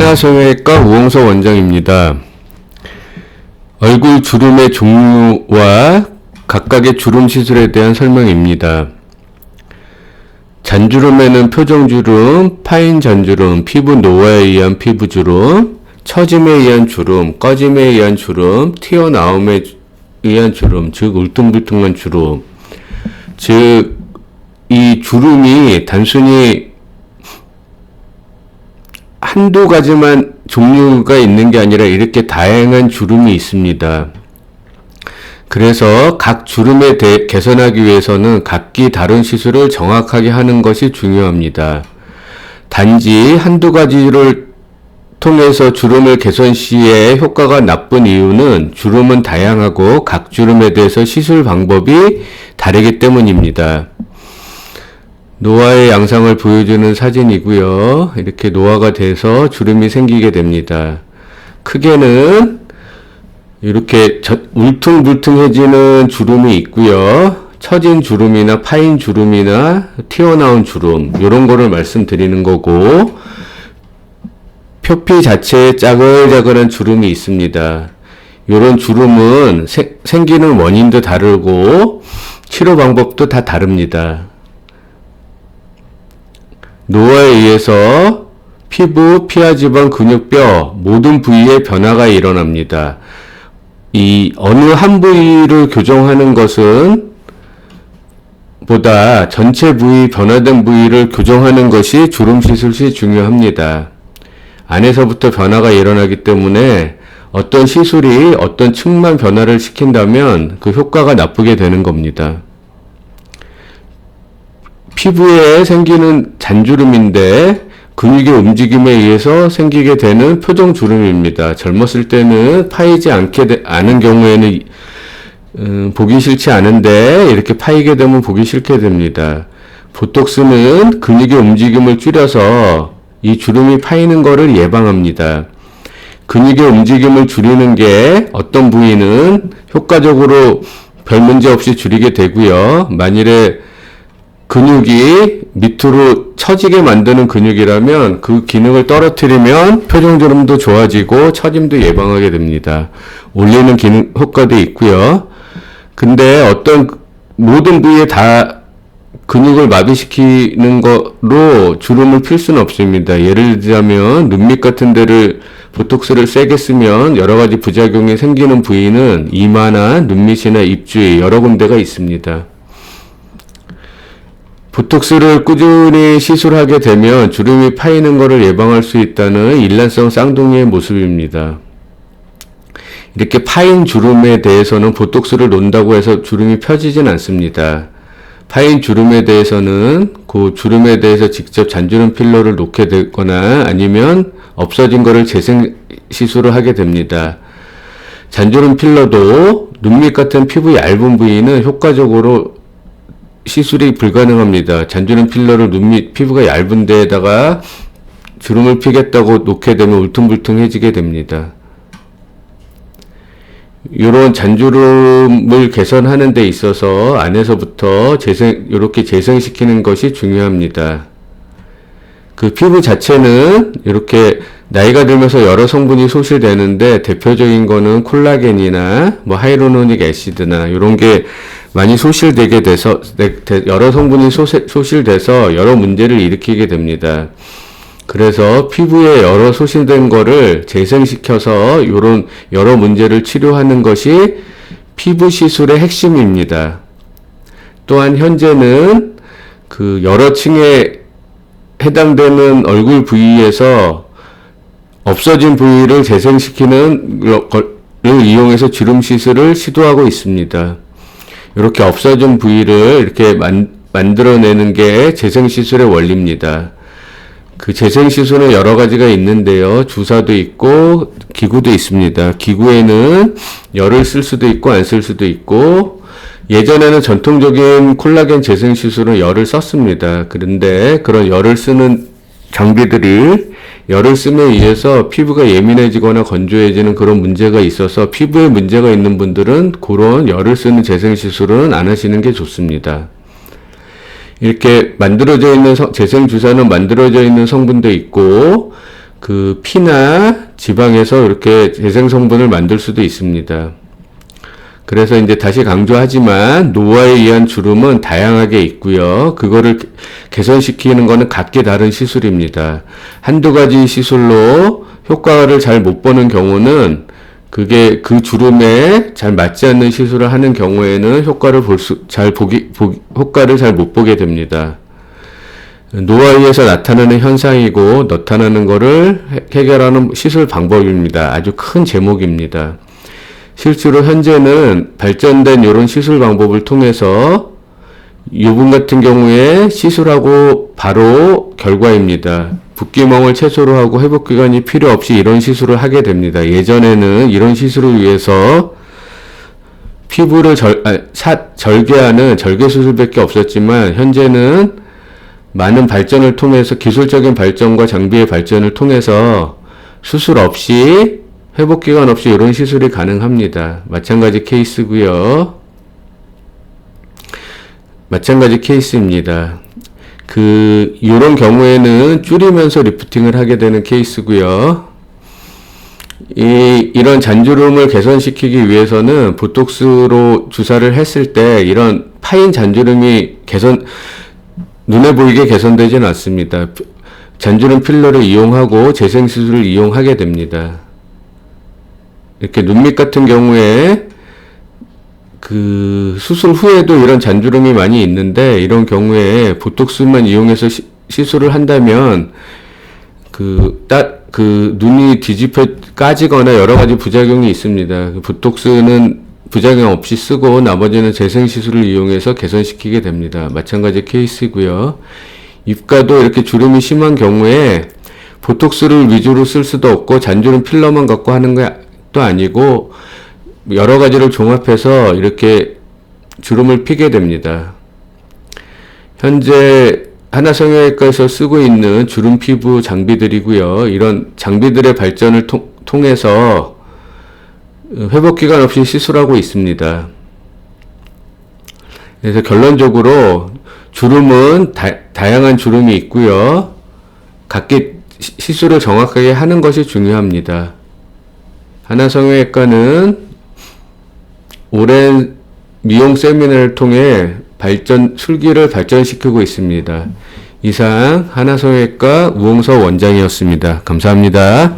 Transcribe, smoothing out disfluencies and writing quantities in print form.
한화성형외과 우홍석 원장입니다. 얼굴 주름의 종류와 각각의 주름 시술에 대한 설명입니다. 잔주름에는 표정주름, 파인 잔주름, 피부 노화에 의한 피부주름, 처짐에 의한 주름, 꺼짐에 의한 주름, 튀어나옴에 의한 주름, 즉 울퉁불퉁한 주름. 즉 이 주름이 단순히 한두 가지만 종류가 있는 게 아니라 이렇게 다양한 주름이 있습니다. 그래서 각 주름에 대해 개선하기 위해서는 각기 다른 시술을 정확하게 하는 것이 중요합니다. 단지 한두 가지를 통해서 주름을 개선 시에 효과가 나쁜 이유는 주름은 다양하고 각 주름에 대해서 시술 방법이 다르기 때문입니다. 노화의 양상을 보여주는 사진이고요. 이렇게 노화가 돼서 주름이 생기게 됩니다. 크게는 이렇게 울퉁불퉁해지는 주름이 있고요. 처진 주름이나 파인 주름이나 튀어나온 주름 이런 거를 말씀드리는 거고, 표피 자체에 짜글짜글한 주름이 있습니다. 이런 주름은 생기는 원인도 다르고 치료 방법도 다 다릅니다. 노화에 의해서 피부, 피하지방, 근육뼈 모든 부위에 변화가 일어납니다. 이 어느 한 부위를 교정하는 것은 보다 전체 부위, 변화된 부위를 교정하는 것이 주름 시술 시 중요합니다. 안에서부터 변화가 일어나기 때문에 어떤 시술이 어떤 층만 변화를 시킨다면 그 효과가 나쁘게 되는 겁니다. 피부에 생기는 잔주름인데 근육의 움직임에 의해서 생기게 되는 표정주름입니다. 젊었을 때는 파이지 않은 경우에는 보기 싫지 않은데 이렇게 파이게 되면 보기 싫게 됩니다. 보톡스는 근육의 움직임을 줄여서 이 주름이 파이는 것을 예방합니다. 근육의 움직임을 줄이는 게 어떤 부위는 효과적으로 별 문제 없이 줄이게 되고요. 만일에 근육이 밑으로 처지게 만드는 근육이라면 그 기능을 떨어뜨리면 표정주름도 좋아지고 처짐도 예방하게 됩니다. 올리는 기능 효과도 있고요. 근데 어떤 모든 부위에 다 근육을 마비시키는 거로 주름을 필 수는 없습니다. 예를 들자면 눈밑 같은 데를 보톡스를 세게 쓰면 여러 가지 부작용이 생기는 부위는 이마나 눈밑이나 입 주위 여러 군데가 있습니다. 보톡스를 꾸준히 시술하게 되면 주름이 파이는 것을 예방할 수 있다는 일란성 쌍둥이의 모습입니다. 이렇게 파인 주름에 대해서는 보톡스를 놓는다고 해서 주름이 펴지진 않습니다. 파인 주름에 대해서는 그 주름에 대해서 직접 잔주름 필러를 놓게 되거나 아니면 없어진 것을 재생 시술을 하게 됩니다. 잔주름 필러도 눈밑 같은 피부 얇은 부위는 효과적으로 시술이 불가능합니다. 잔주름 필러를 눈밑 피부가 얇은 데에다가 주름을 피겠다고 놓게 되면 울퉁불퉁해지게 됩니다. 이런 잔주름을 개선하는 데 있어서 안에서부터 이렇게 재생시키는 것이 중요합니다. 그 피부 자체는 이렇게 나이가 들면서 여러 성분이 소실되는데 대표적인 거는 콜라겐이나 하이로로닉 애시드나 이런 게 많이 소실되게 돼서 여러 성분이 소실돼서 여러 문제를 일으키게 됩니다. 그래서 피부에 여러 소실된 거를 재생시켜서 이런 여러 문제를 치료하는 것이 피부 시술의 핵심입니다. 또한 현재는 그 여러 층에 해당되는 얼굴 부위에서 없어진 부위를 재생시키는 것을 이용해서 주름 시술을 시도하고 있습니다. 이렇게 없어진 부위를 이렇게 만들어내는 게 재생시술의 원리입니다. 그 재생시술은 여러 가지가 있는데요. 주사도 있고 기구도 있습니다. 기구에는 열을 쓸 수도 있고 안 쓸 수도 있고, 예전에는 전통적인 콜라겐 재생시술은 열을 썼습니다. 그런데 그런 열을 쓰는 장비들이 열을 쓰면 의해서 피부가 예민해지거나 건조해지는 그런 문제가 있어서 피부에 문제가 있는 분들은 그런 열을 쓰는 재생시술은 안 하시는 게 좋습니다. 이렇게 만들어져 있는 재생주사는 만들어져 있는 성분도 있고 그 피나 지방에서 이렇게 재생 성분을 만들 수도 있습니다. 그래서 이제 다시 강조하지만 노화에 의한 주름은 다양하게 있고요. 그거를 개선시키는 거는 각기 다른 시술입니다. 한두 가지 시술로 효과를 잘 못 보는 경우는 그게 그 주름에 잘 맞지 않는 시술을 하는 경우에는 효과를 잘 못 보게 됩니다. 노화에 의해서 나타나는 현상이고 나타나는 거를 해결하는 시술 방법입니다. 아주 큰 제목입니다. 실제로 현재는 발전된 이런 시술 방법을 통해서 요분 같은 경우에 시술하고 바로 결과입니다. 붓기멍을 최소로 하고 회복기간이 필요 없이 이런 시술을 하게 됩니다. 예전에는 이런 시술을 위해서 피부를 절개하는 절개 수술밖에 없었지만 현재는 많은 발전을 통해서 기술적인 발전과 장비의 발전을 통해서 수술 없이 회복기간 없이 이런 시술이 가능합니다. 마찬가지 케이스고요. 마찬가지 케이스입니다. 요런 경우에는 줄이면서 리프팅을 하게 되는 케이스고요. 이런 잔주름을 개선시키기 위해서는 보톡스로 주사를 했을 때 이런 파인 잔주름이 눈에 보이게 개선되지는 않습니다. 잔주름 필러를 이용하고 재생시술을 이용하게 됩니다. 이렇게 눈밑 같은 경우에 그 수술 후에도 이런 잔주름이 많이 있는데 이런 경우에 보톡스만 이용해서 시술을 한다면 눈이 뒤집혀 까지거나 여러 가지 부작용이 있습니다. 보톡스는 부작용 없이 쓰고 나머지는 재생시술을 이용해서 개선시키게 됩니다. 마찬가지 케이스고요. 입가도 이렇게 주름이 심한 경우에 보톡스를 위주로 쓸 수도 없고 잔주름 필러만 갖고 하는 것도 아니고 여러 가지를 종합해서 이렇게 주름을 피게 됩니다. 현재 하나성형외과에서 쓰고 있는 주름 피부 장비들이고요. 이런 장비들의 발전을 통해서 회복기간 없이 시술하고 있습니다. 그래서 결론적으로 주름은 다양한 주름이 있고요. 각기 시술을 정확하게 하는 것이 중요합니다. 하나성형외과는 오랜 미용 세미나를 통해 술기를 발전시키고 있습니다. 이상 하나성형외과 우홍서 원장이었습니다. 감사합니다.